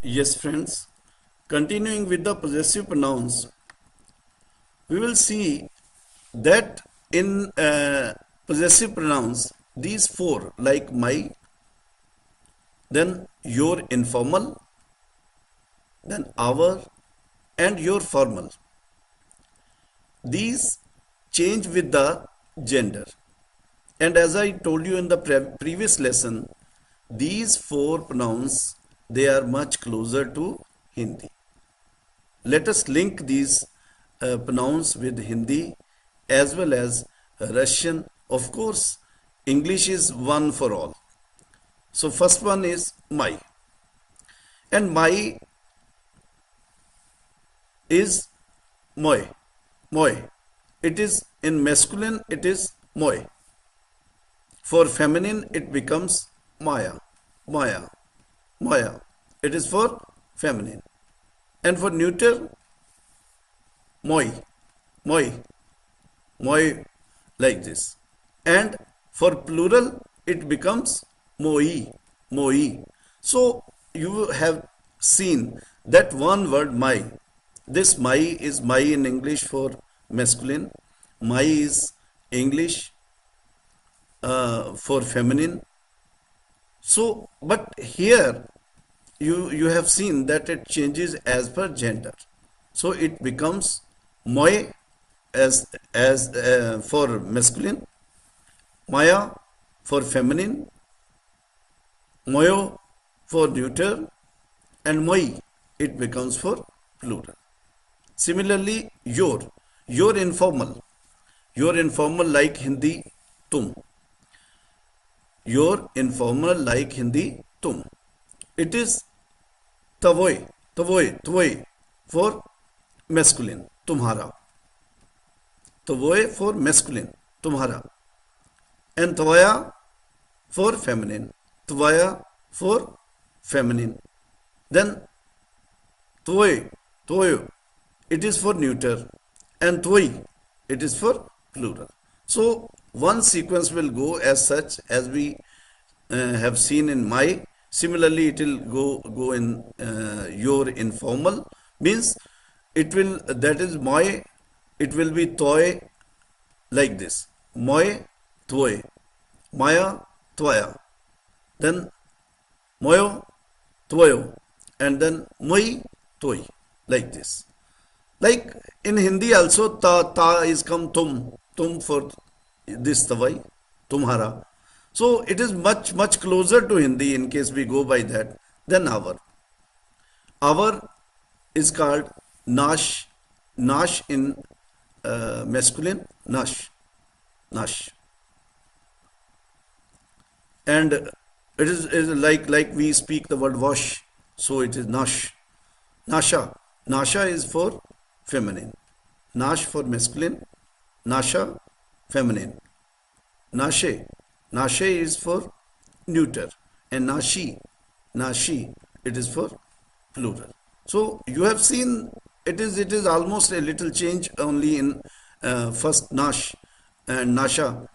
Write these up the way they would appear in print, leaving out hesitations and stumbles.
Yes, friends. Continuing with the possessive pronouns, we will see that in possessive pronouns, these four, like my, then your informal, then our, and your formal, these change with the gender. And as I told you in the previous lesson, these four pronouns, they are much closer to Hindi. Let us link these pronouns with Hindi as well as Russian. Of course, English is one for all. So first one is my. And my is moi. Moi. It is in masculine, it is moi. For feminine, it becomes Maya. Maya. Maya. It is for feminine. And for neuter, moi. Moi. Moi, like this. And for plural, it becomes moi. Moi. So you have seen that one word my. This my is my in English for masculine. My is English for feminine. So, but here you have seen that it changes as per gender. So it becomes moi as for masculine, maya for feminine, moyo for neuter, and moi it becomes for plural. Similarly, your informal like Hindi tum, your informal like Hindi tum. It is tavoy, tavoy for masculine, tumhara. Tavoy for masculine, tumhara. And tvaya for feminine, tvaya for feminine. Then tvoy, tvoyo, it is for neuter, and tvoi, it is for plural. So one sequence will go as such as we have seen in my. Similarly, it will go in your informal, means it will, that is moi, it will be toy, like this. Moi, toy, maya, toya, then moyo, toyo, and then moi, toy, like this. Like in Hindi also, ta is come tum for this tawai, tumhara. So it is much closer to Hindi in case we go by that than our. Our is called nash, nash in masculine, nash, nash, and is like we speak the word wash, so it is nash, nasha. Nasha is for feminine, nash for masculine, nasha feminine, nashe. Nashe is for neuter, and nashi, nashi, it is for plural. So you have seen it is almost a little change only in first nash and nasha.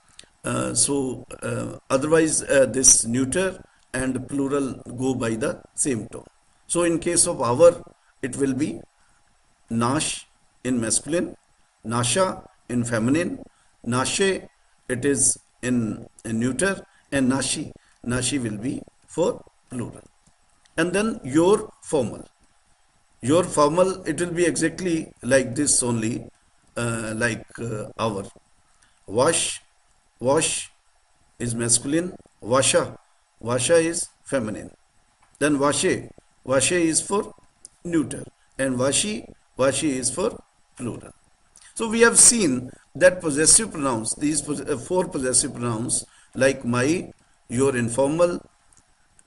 Otherwise this neuter and plural go by the same tone. So in case of our, it will be nash in masculine, nasha in feminine, nashe it is in neuter, and nashi, nashi will be for plural. And then your formal, it will be exactly like this only, like our. Wash, wash is masculine, washa, washa is feminine. Then washe, washe is for neuter, and washi, washi is for plural. So we have seen that possessive pronouns, these four possessive pronouns like my, your informal,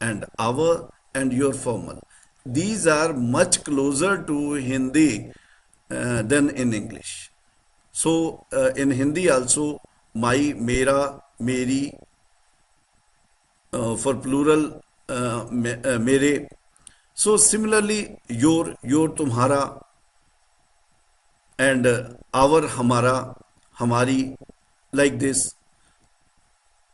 and our, and your formal, these are much closer to Hindi than in English. So in Hindi also, my, mera, meri, for plural, mere. So similarly, your, tumhara, and our, hamara, hamari, like this.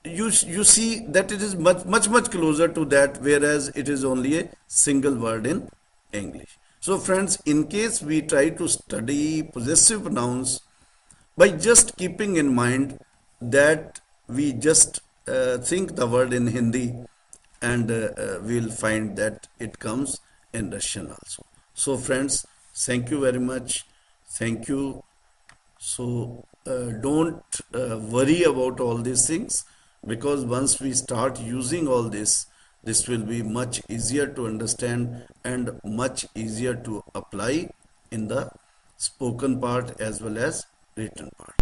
You see that it is much closer to that, whereas it is only a single word in English. So friends, in case we try to study possessive pronouns by just keeping in mind that we just think the word in Hindi, and we'll find that it comes in Russian also. So friends, thank you very much. Thank you. So don't worry about all these things, because once we start using all this will be much easier to understand and much easier to apply in the spoken part as well as written part.